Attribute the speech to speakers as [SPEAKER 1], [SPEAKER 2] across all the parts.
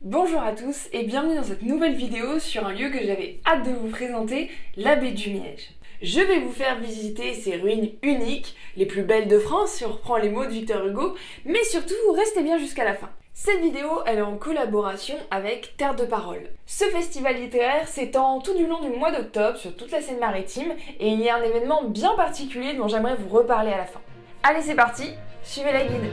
[SPEAKER 1] Bonjour à tous et bienvenue dans cette nouvelle vidéo sur un lieu que j'avais hâte de vous présenter, l'abbaye du Miège. Je vais vous faire visiter ces ruines uniques, les plus belles de France si on reprend les mots de Victor Hugo, mais surtout restez bien jusqu'à la fin. Cette vidéo, elle est en collaboration avec Terre de Parole. Ce festival littéraire s'étend tout du long du mois d'octobre sur toute la Seine-Maritime et il y a un événement bien particulier dont j'aimerais vous reparler à la fin. Allez, c'est parti, suivez la guide.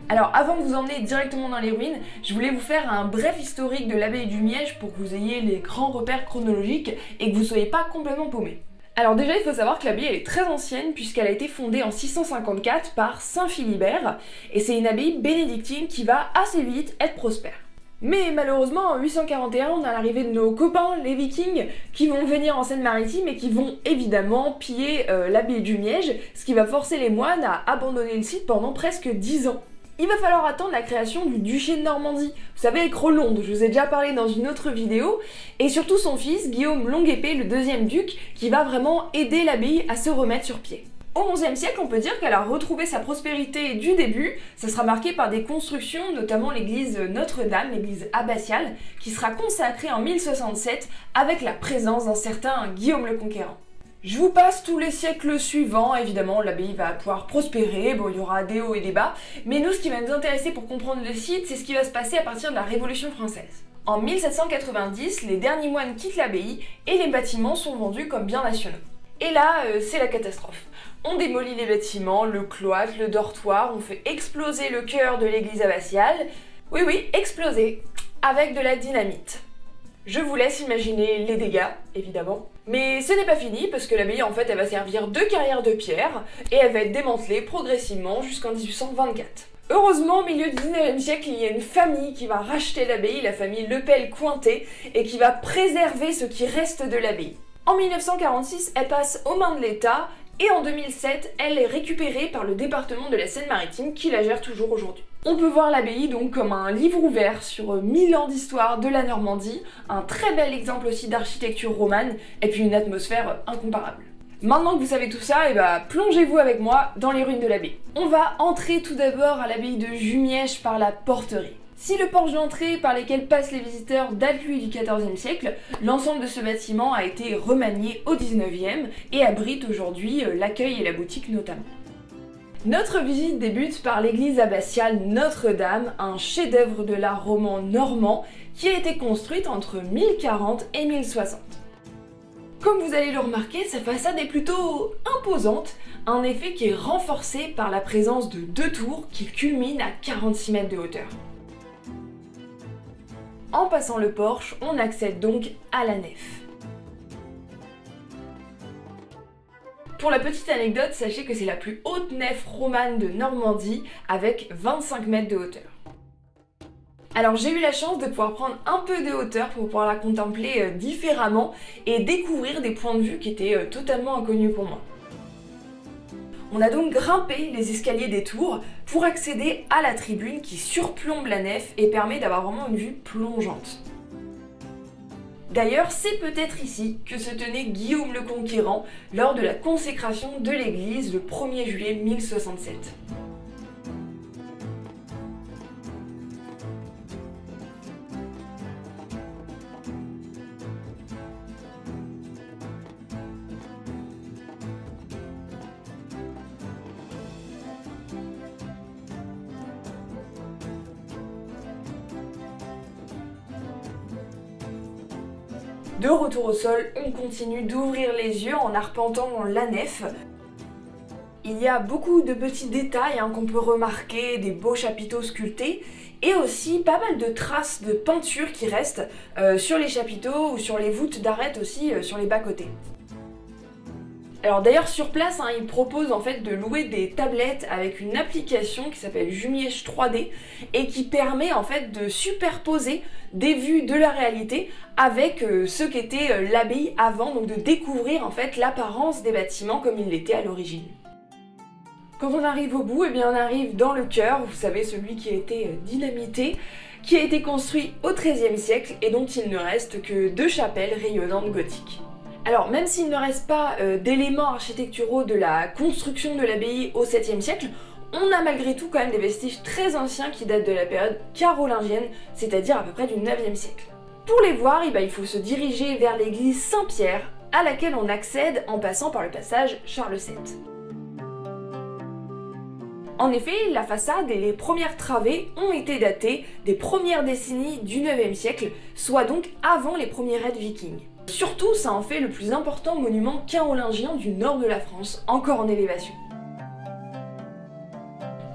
[SPEAKER 1] Alors avant de vous emmener directement dans les ruines, je voulais vous faire un bref historique de l'abbaye du Miège pour que vous ayez les grands repères chronologiques et que vous ne soyez pas complètement paumés. Alors déjà il faut savoir que l'abbaye est très ancienne puisqu'elle a été fondée en 654 par Saint Philibert et c'est une abbaye bénédictine qui va assez vite être prospère. Mais malheureusement en 841 on a l'arrivée de nos copains les Vikings qui vont venir en Seine-Maritime et qui vont évidemment piller l'abbaye du Miège, ce qui va forcer les moines à abandonner le site pendant presque 10 ans. Il va falloir attendre la création du duché de Normandie, vous savez avec Rolonde, je vous ai déjà parlé dans une autre vidéo, et surtout son fils Guillaume Longue-Épée, le deuxième duc, qui va vraiment aider l'abbaye à se remettre sur pied. Au XIe siècle, on peut dire qu'elle a retrouvé sa prospérité du début, ça sera marqué par des constructions, notamment l'église Notre-Dame, l'église abbatiale, qui sera consacrée en 1067 avec la présence d'un certain Guillaume le Conquérant. Je vous passe tous les siècles suivants, évidemment l'abbaye va pouvoir prospérer, bon il y aura des hauts et des bas, mais nous ce qui va nous intéresser pour comprendre le site, c'est ce qui va se passer à partir de la Révolution française. En 1790, les derniers moines quittent l'abbaye et les bâtiments sont vendus comme biens nationaux. Et là, c'est la catastrophe. On démolit les bâtiments, le cloître, le dortoir, on fait exploser le cœur de l'église abbatiale. Oui, exploser, avec de la dynamite. Je vous laisse imaginer les dégâts, évidemment. Mais ce n'est pas fini, parce que l'abbaye, en fait, elle va servir de carrière de pierre, et elle va être démantelée progressivement jusqu'en 1824. Heureusement, au milieu du 19e siècle, il y a une famille qui va racheter l'abbaye, la famille Lepel-Cointet, et qui va préserver ce qui reste de l'abbaye. En 1946, elle passe aux mains de l'État, et en 2007, elle est récupérée par le département de la Seine-Maritime qui la gère toujours aujourd'hui. On peut voir l'abbaye donc comme un livre ouvert sur 1000 ans d'histoire de la Normandie, un très bel exemple aussi d'architecture romane, et puis une atmosphère incomparable. Maintenant que vous savez tout ça, plongez-vous avec moi dans les ruines de l'abbaye. On va entrer tout d'abord à l'abbaye de Jumièges par la porterie. Si le porche d'entrée par lequel passent les visiteurs date lui du XIVe siècle, l'ensemble de ce bâtiment a été remanié au XIXe et abrite aujourd'hui l'accueil et la boutique notamment. Notre visite débute par l'église abbatiale Notre-Dame, un chef-d'œuvre de l'art roman normand qui a été construite entre 1040 et 1060. Comme vous allez le remarquer, sa façade est plutôt imposante, un effet qui est renforcé par la présence de deux tours qui culminent à 46 mètres de hauteur. En passant le porche, on accède donc à la nef. Pour la petite anecdote, sachez que c'est la plus haute nef romane de Normandie avec 25 mètres de hauteur. Alors j'ai eu la chance de pouvoir prendre un peu de hauteur pour pouvoir la contempler différemment et découvrir des points de vue qui étaient totalement inconnus pour moi. On a donc grimpé les escaliers des tours pour accéder à la tribune qui surplombe la nef et permet d'avoir vraiment une vue plongeante. D'ailleurs, c'est peut-être ici que se tenait Guillaume le Conquérant lors de la consécration de l'église le 1er juillet 1067. De retour au sol, on continue d'ouvrir les yeux en arpentant la nef. Il y a beaucoup de petits détails qu'on peut remarquer, des beaux chapiteaux sculptés et aussi pas mal de traces de peinture qui restent sur les chapiteaux ou sur les voûtes d'arêtes aussi sur les bas-côtés. Alors d'ailleurs sur place, ils proposent en fait de louer des tablettes avec une application qui s'appelle Jumièges 3D et qui permet en fait de superposer des vues de la réalité avec ce qu'était l'abbaye avant, donc de découvrir en fait l'apparence des bâtiments comme ils l'étaient à l'origine. Quand on arrive au bout, eh bien on arrive dans le cœur, vous savez, celui qui a été dynamité, qui a été construit au XIIIe siècle et dont il ne reste que 2 chapelles rayonnantes gothiques. Alors même s'il ne reste pas d'éléments architecturaux de la construction de l'abbaye au 7e siècle, on a malgré tout quand même des vestiges très anciens qui datent de la période carolingienne, c'est-à-dire à peu près du 9e siècle. Pour les voir, il faut se diriger vers l'église Saint-Pierre, à laquelle on accède en passant par le passage Charles VII. En effet, la façade et les premières travées ont été datées des premières décennies du 9e siècle, soit donc avant les premiers raids vikings. Surtout, ça en fait le plus important monument carolingien du nord de la France, encore en élévation.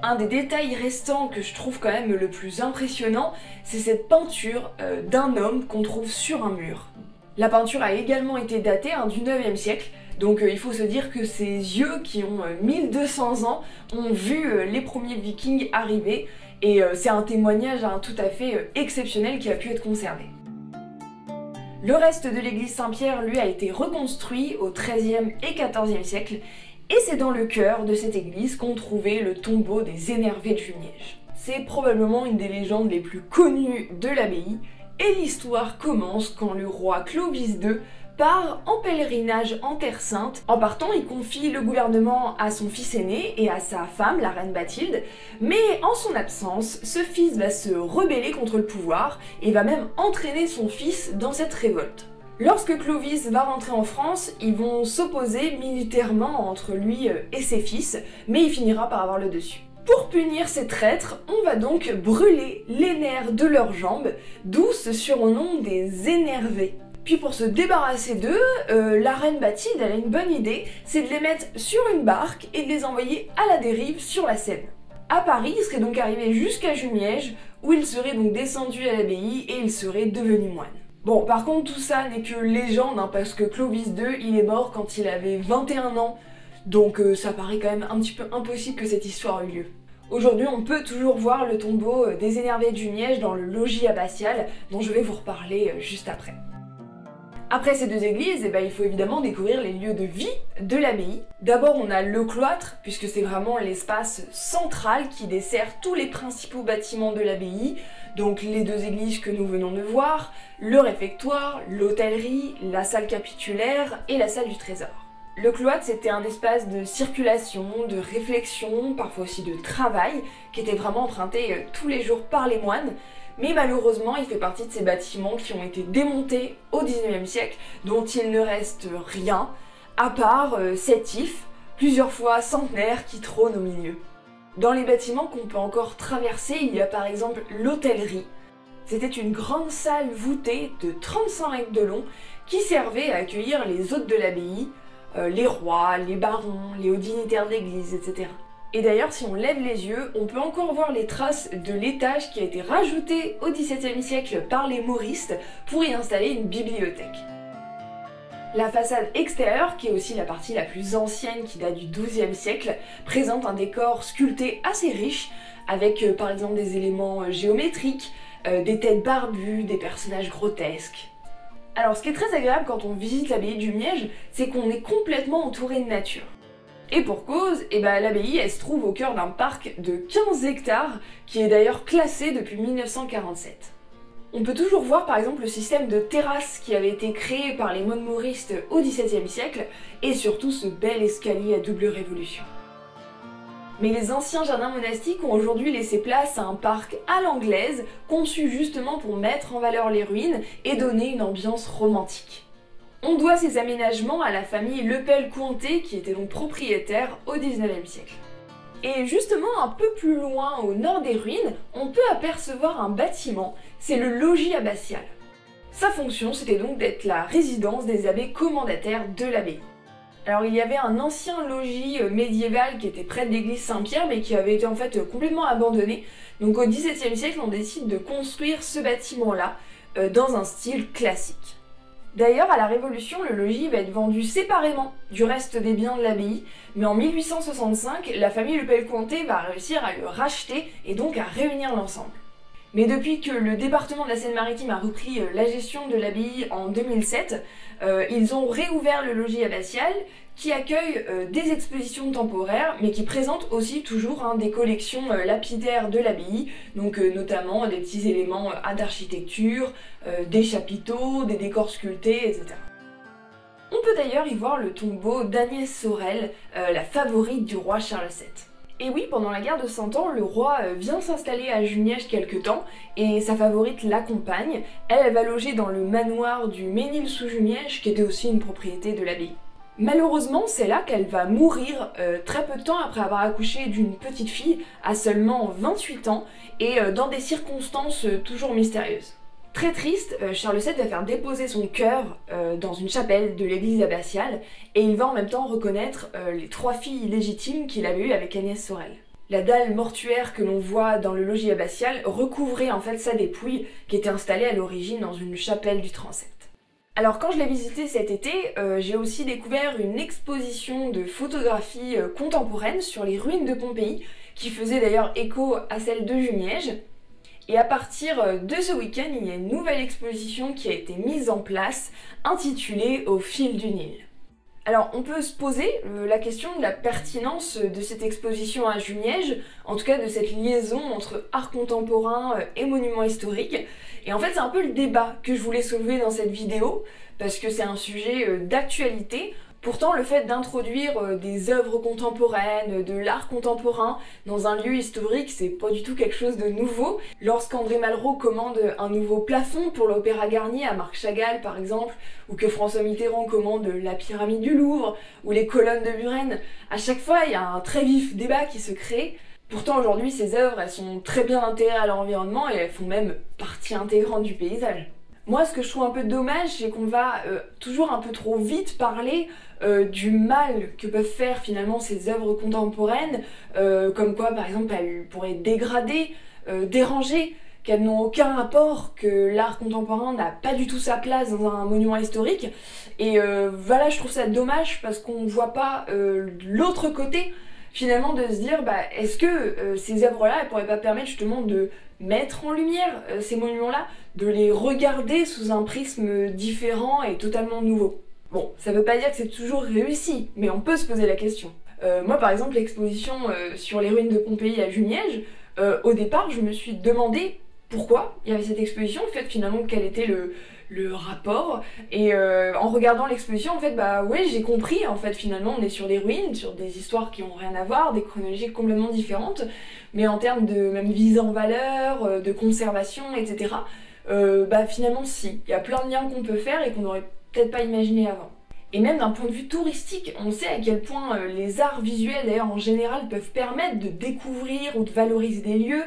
[SPEAKER 1] Un des détails restants que je trouve quand même le plus impressionnant, c'est cette peinture d'un homme qu'on trouve sur un mur. La peinture a également été datée du 9e siècle, donc il faut se dire que ces yeux qui ont 1200 ans ont vu les premiers vikings arriver, et c'est un témoignage tout à fait exceptionnel qui a pu être conservé. Le reste de l'église Saint-Pierre, lui, a été reconstruit au XIIIe et XIVe siècle, et c'est dans le cœur de cette église qu'on trouvait le tombeau des énervés de Jumièges. C'est probablement une des légendes les plus connues de l'abbaye, et l'histoire commence quand le roi Clovis II part en pèlerinage en Terre Sainte. En partant, il confie le gouvernement à son fils aîné et à sa femme, la reine Bathilde, mais en son absence, ce fils va se rebeller contre le pouvoir et va même entraîner son fils dans cette révolte. Lorsque Clovis va rentrer en France, ils vont s'opposer militairement entre lui et ses fils, mais il finira par avoir le dessus. Pour punir ces traîtres, on va donc brûler les nerfs de leurs jambes, d'où ce surnom des énervés. Puis pour se débarrasser d'eux, la reine Bathilde elle a une bonne idée, c'est de les mettre sur une barque et de les envoyer à la dérive sur la Seine. À Paris, il serait donc arrivé jusqu'à Jumièges, où il serait donc descendu à l'abbaye et il serait devenu moine. Bon, par contre, tout ça n'est que légende, parce que Clovis II, il est mort quand il avait 21 ans, donc ça paraît quand même un petit peu impossible que cette histoire ait eu lieu. Aujourd'hui, on peut toujours voir le tombeau des énervés de Jumièges dans le logis abbatial, dont je vais vous reparler juste après. Après ces 2 églises, il faut évidemment découvrir les lieux de vie de l'abbaye. D'abord, on a le cloître, puisque c'est vraiment l'espace central qui dessert tous les principaux bâtiments de l'abbaye, donc les 2 églises que nous venons de voir, le réfectoire, l'hôtellerie, la salle capitulaire et la salle du trésor. Le cloître, c'était un espace de circulation, de réflexion, parfois aussi de travail, qui était vraiment emprunté tous les jours par les moines, mais malheureusement, il fait partie de ces bâtiments qui ont été démontés au XIXe siècle, dont il ne reste rien, à part cet if, plusieurs fois centenaire, qui trône au milieu. Dans les bâtiments qu'on peut encore traverser, il y a par exemple l'hôtellerie. C'était une grande salle voûtée de 35 mètres de long qui servait à accueillir les hôtes de l'abbaye, les rois, les barons, les hauts dignitaires de l'église, etc. Et d'ailleurs, si on lève les yeux, on peut encore voir les traces de l'étage qui a été rajouté au XVIIe siècle par les mauristes pour y installer une bibliothèque. La façade extérieure, qui est aussi la partie la plus ancienne qui date du XIIe siècle, présente un décor sculpté assez riche, avec par exemple des éléments géométriques, des têtes barbues, des personnages grotesques. Alors ce qui est très agréable quand on visite l'abbaye de Jumièges, c'est qu'on est complètement entouré de nature. Et pour cause, l'abbaye elle se trouve au cœur d'un parc de 15 hectares, qui est d'ailleurs classé depuis 1947. On peut toujours voir par exemple le système de terrasse qui avait été créé par les moines mauristes au XVIIe siècle, et surtout ce bel escalier à double révolution. Mais les anciens jardins monastiques ont aujourd'hui laissé place à un parc à l'anglaise, conçu justement pour mettre en valeur les ruines et donner une ambiance romantique. On doit ces aménagements à la famille Lepel-Cointet, qui était donc propriétaire au XIXe siècle. Et justement, un peu plus loin au nord des ruines, on peut apercevoir un bâtiment, c'est le logis abbatial. Sa fonction, c'était donc d'être la résidence des abbés commendataires de l'abbaye. Alors il y avait un ancien logis médiéval qui était près de l'église Saint-Pierre, mais qui avait été en fait complètement abandonné. Donc au XVIIe siècle, on décide de construire ce bâtiment-là dans un style classique. D'ailleurs, à la Révolution, le logis va être vendu séparément du reste des biens de l'abbaye, mais en 1865, la famille Lepelle-Conté va réussir à le racheter et donc à réunir l'ensemble. Mais depuis que le département de la Seine-Maritime a repris la gestion de l'abbaye en 2007, ils ont réouvert le logis abbatial qui accueille des expositions temporaires, mais qui présente aussi toujours des collections lapidaires de l'abbaye, donc notamment des petits éléments d'architecture, des chapiteaux, des décors sculptés, etc. On peut d'ailleurs y voir le tombeau d'Agnès Sorel, la favorite du roi Charles VII. Et oui, pendant la guerre de 100 ans, le roi vient s'installer à Juniège quelque temps, et sa favorite l'accompagne. Elle va loger dans le manoir du Ménil-sous-Juniège, qui était aussi une propriété de l'abbaye. Malheureusement, c'est là qu'elle va mourir très peu de temps après avoir accouché d'une petite fille à seulement 28 ans, et dans des circonstances toujours mystérieuses. Très triste, Charles VII va faire déposer son cœur dans une chapelle de l'église abbatiale, et il va en même temps reconnaître les 3 filles légitimes qu'il avait eues avec Agnès Sorel. La dalle mortuaire que l'on voit dans le logis abbatial recouvrait en fait sa dépouille, qui était installée à l'origine dans une chapelle du transept. Alors quand je l'ai visité cet été, j'ai aussi découvert une exposition de photographie contemporaine sur les ruines de Pompéi, qui faisait d'ailleurs écho à celle de Juniège. Et à partir de ce week-end, il y a une nouvelle exposition qui a été mise en place, intitulée Au fil du Nil. Alors on peut se poser la question de la pertinence de cette exposition à Juniège, en tout cas de cette liaison entre art contemporain et monuments historiques. Et en fait c'est un peu le débat que je voulais soulever dans cette vidéo, parce que c'est un sujet d'actualité. Pourtant, le fait d'introduire des œuvres contemporaines, de l'art contemporain dans un lieu historique, c'est pas du tout quelque chose de nouveau. Lorsqu'André Malraux commande un nouveau plafond pour l'Opéra Garnier à Marc Chagall par exemple, ou que François Mitterrand commande la pyramide du Louvre, ou les colonnes de Buren, à chaque fois il y a un très vif débat qui se crée. Pourtant aujourd'hui ces œuvres, elles sont très bien intégrées à l'environnement et elles font même partie intégrante du paysage. Moi, ce que je trouve un peu dommage, c'est qu'on va toujours un peu trop vite parler du mal que peuvent faire finalement ces œuvres contemporaines, comme quoi par exemple elles pourraient dégrader, déranger, qu'elles n'ont aucun rapport, que l'art contemporain n'a pas du tout sa place dans un monument historique. Et voilà, je trouve ça dommage parce qu'on ne voit pas l'autre côté finalement de se dire est-ce que ces œuvres-là elles pourraient pas permettre justement de mettre en lumière ces monuments-là, de les regarder sous un prisme différent et totalement nouveau. Bon, ça veut pas dire que c'est toujours réussi, mais on peut se poser la question. Moi par exemple, l'exposition sur les ruines de Pompéi à Juniège, au départ je me suis demandé pourquoi il y avait cette exposition, en fait finalement quel était le rapport, et en regardant l'exposition en fait ouais j'ai compris en fait finalement on est sur des ruines, sur des histoires qui ont rien à voir, des chronologies complètement différentes, mais en termes de même mise en valeur, de conservation, etc. Finalement si, il y a plein de liens qu'on peut faire et qu'on n'aurait peut-être pas imaginé avant. Et même d'un point de vue touristique, on sait à quel point les arts visuels d'ailleurs en général peuvent permettre de découvrir ou de valoriser des lieux,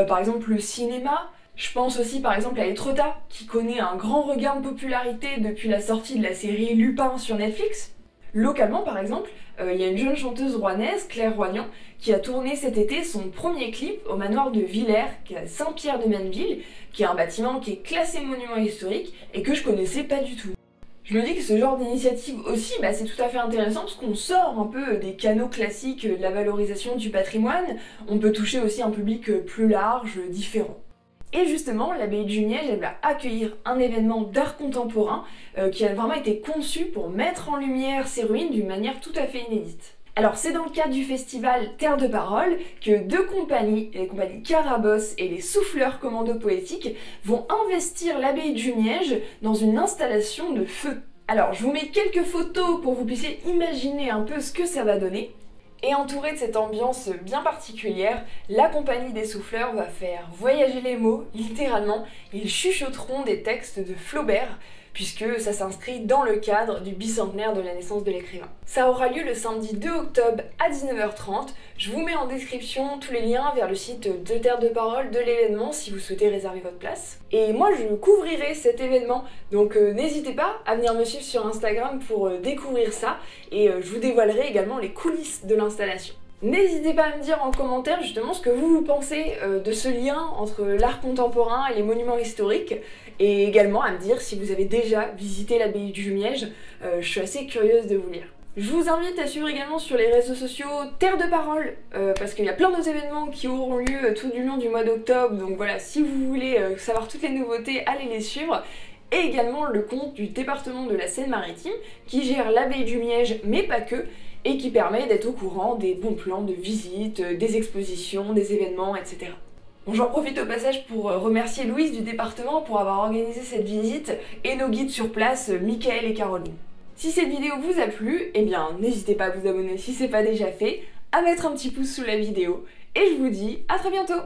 [SPEAKER 1] par exemple le cinéma. Je pense aussi par exemple à Etretat, qui connaît un grand regain de popularité depuis la sortie de la série Lupin sur Netflix. Localement par exemple, il y a une jeune chanteuse rouennaise, Claire Roignan, qui a tourné cet été son premier clip au manoir de Villers, qui est à Saint-Pierre-de-Manneville, qui est un bâtiment qui est classé monument historique et que je connaissais pas du tout. Je me dis que ce genre d'initiative aussi, c'est tout à fait intéressant parce qu'on sort un peu des canaux classiques de la valorisation du patrimoine, on peut toucher aussi un public plus large, différent. Et justement, l'abbaye de Juniège, elle va accueillir un événement d'art contemporain qui a vraiment été conçu pour mettre en lumière ces ruines d'une manière tout à fait inédite. Alors c'est dans le cadre du festival Terre de Parole que 2 compagnies, les compagnies Carabosse et les Souffleurs Commando Poétiques, vont investir l'abbaye de Juniège dans une installation de feu. Alors je vous mets quelques photos pour que vous puissiez imaginer un peu ce que ça va donner. Et entourée de cette ambiance bien particulière, la compagnie des souffleurs va faire voyager les mots, littéralement. Ils chuchoteront des textes de Flaubert, puisque ça s'inscrit dans le cadre du bicentenaire de la naissance de l'écrivain. Ça aura lieu le samedi 2 octobre à 19h30. Je vous mets en description tous les liens vers le site de Terre de Parole de l'événement si vous souhaitez réserver votre place. Et moi je couvrirai cet événement, donc n'hésitez pas à venir me suivre sur Instagram pour découvrir ça, et je vous dévoilerai également les coulisses de l'installation. N'hésitez pas à me dire en commentaire justement ce que vous pensez de ce lien entre l'art contemporain et les monuments historiques, et également à me dire si vous avez déjà visité l'abbaye du Jumièges. Je suis assez curieuse de vous lire. Je vous invite à suivre également sur les réseaux sociaux Terre de Parole, parce qu'il y a plein d'autres événements qui auront lieu tout du long du mois d'octobre, donc voilà, si vous voulez savoir toutes les nouveautés, allez les suivre. Et également le compte du département de la Seine-Maritime, qui gère l'abbaye du Miège, mais pas que, et qui permet d'être au courant des bons plans de visite, des expositions, des événements, etc. Bon, j'en profite au passage pour remercier Louise du département pour avoir organisé cette visite, et nos guides sur place, Mickaël et Caroline. Si cette vidéo vous a plu, eh bien n'hésitez pas à vous abonner si c'est pas déjà fait, à mettre un petit pouce sous la vidéo, et je vous dis à très bientôt!